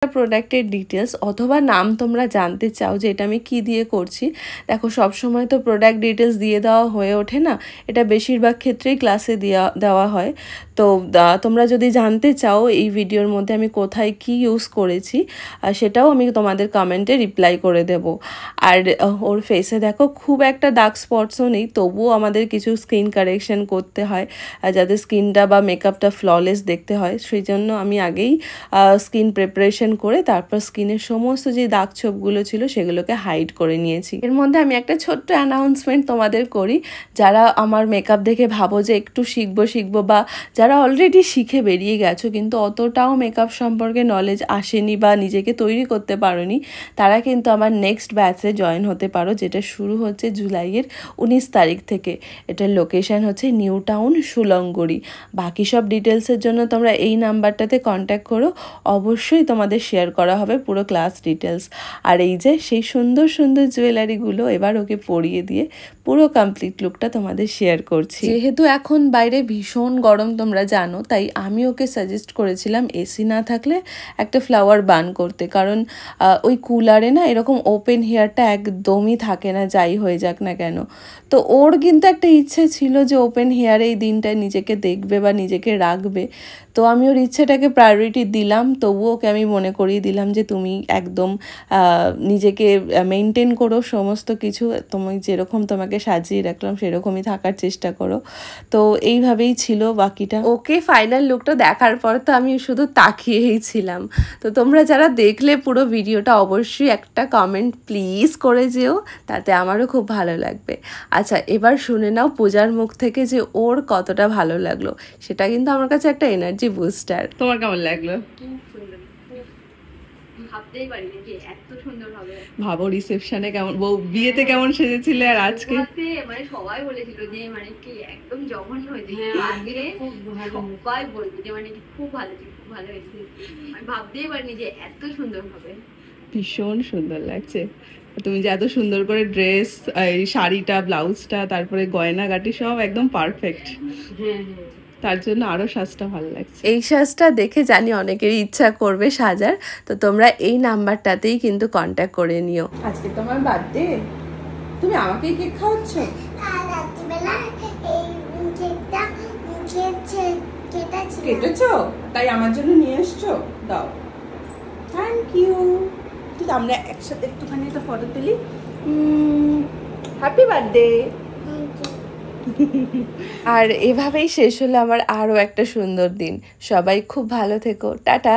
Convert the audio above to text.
প্রোডাক্টের ডিটেলস অথবা নাম তোমরা জানতে চাও যে এটা আমি কি দিয়ে করছি, দেখো সবসময় তো প্রোডাক্ট ডিটেলস দিয়ে দেওয়া হয়ে ওঠে না, এটা বেশিরভাগ ক্ষেত্রেই ক্লাসে দেওয়া হয়। তো তোমরা যদি জানতে চাও এই ভিডিওর মধ্যে আমি কোথায় কি ইউজ করেছি সেটাও আমি তোমাদের কমেন্টে রিপ্লাই করে দেব। আর ওর ফেসে দেখো খুব একটা ডার্ক স্পটসও নেই, তবুও আমাদের কিছু স্কিন কারেকশন করতে হয় যাতে স্কিনটা বা মেকআপটা ফ্ললেস দেখতে হয়, সেই জন্য আমি আগেই স্কিন প্রিপারেশন করে তারপর স্কিনের সমস্ত যে দাগ ছোপগুলো ছিল সেগুলোকে হাইড করে নিয়েছি। এর মধ্যে আমি একটা ছোট্ট অ্যানাউন্সমেন্ট তোমাদের করি, যারা আমার মেকআপ দেখে ভাবো যে একটু শিখবো বা যারা অলরেডি শিখে বেরিয়ে গেছো কিন্তু অতটাও মেকআপ সম্পর্কে নলেজ আসেনি বা নিজেকে তৈরি করতে পারোনি, তারা কিন্তু আমার নেক্সট ব্যাচে জয়েন হতে পারো, যেটা শুরু হচ্ছে জুলাইয়ের 19 তারিখ থেকে। এটার লোকেশন হচ্ছে নিউ টাউন সুলঙ্গড়ি। বাকি সব ডিটেলসের জন্য তোমরা এই নাম্বারটাতে কন্ট্যাক্ট করো, অবশ্যই তোমাদের শেয়ার করা হবে পুরো ক্লাস ডিটেলস। আর এই যে সেই সুন্দর সুন্দর জুয়েলারিগুলো এবার ওকে পরিয়ে দিয়ে পুরো কমপ্লিট লুকটা তোমাদের শেয়ার করছি। যেহেতু এখন বাইরে ভীষণ গরম তোমরা জানো, তাই আমি ওকে সাজেস্ট করেছিলাম এসি না থাকলে একটা ফ্লাওয়ার বান করতে, কারণ ওই কুলারে না এরকম ওপেন হেয়ারটা একদমই থাকে না যাই হয়ে যাক না কেন। তো ওর কিন্তু একটা ইচ্ছে ছিল যে ওপেন হেয়ারে এই দিনটায় নিজেকে দেখবে বা নিজেকে রাখবে, তো আমি ওর ইচ্ছেটাকে প্রায়োরিটি দিলাম। তবুও ওকে আমি মনে করিয়ে দিলাম যে তুমি একদম নিজেকে মেনটেন করো, সমস্ত কিছু তুমি যেরকম তোমাকে সাজিয়ে রাখলাম সেরকমই থাকার চেষ্টা করো। তো এইভাবেই ছিল বাকিটা। ওকে ফাইনাল লুকটা দেখার পর তো আমি শুধু তাকিয়েই ছিলাম। তো তোমরা যারা দেখলে পুরো ভিডিওটা অবশ্যই একটা কমেন্ট প্লিজ করে যেও, তাতে আমারও খুব ভালো লাগবে। আচ্ছা, এবার শুনে নাও পূজার মুখ থেকে যে ওর কতটা ভালো লাগলো, সেটা কিন্তু আমার কাছে একটা এনার্জি বুস্টার। তোমার কেমন লাগলো? ভাবতেই পারিনি যে এত সুন্দর হবে। ভাবো রিসেপশনে কেমন, বউ বিয়েতে কেমন সেজেছিলে আর আজকে মানে সবাই বলেছিল যে মানে কি একদম জঘন্য হয়েছে, আজকে সবাই বলবে যে মানে খুব ভালো হয়েছে। আমি ভাবতেই পারিনি যে এত সুন্দর হবে। ভীষণ সুন্দর লাগছে। তুমি যে এত সুন্দর করে ড্রেস, এই শাড়িটা, ব্লাউজটা, তারপরে গয়নাগাটি সব একদম পারফেক্ট। তার জন্য আরো সাজটা ভালো লাগছে। এই সাজটা দেখে জানি অনেকেরই ইচ্ছা করবে সাজার, তো তোমরা এই নাম্বারটাতেই কিন্তু কন্ট্যাক্ট করে নিও। আজকে তোমার বার্থডে, তুমি আমাকেই কেক খাওয়াচ্ছ? কেটেছো তাই আমার জন্য নিয়ে এসছো, দাও। Thank you. ঠিক, আমরা একসাথে একটুখানি তো ফটো তুলি। Happy birthday. আর এভাবেই শেষ হলো আমার আরো একটা সুন্দর দিন। সবাই খুব ভালো থেকো, টাটা।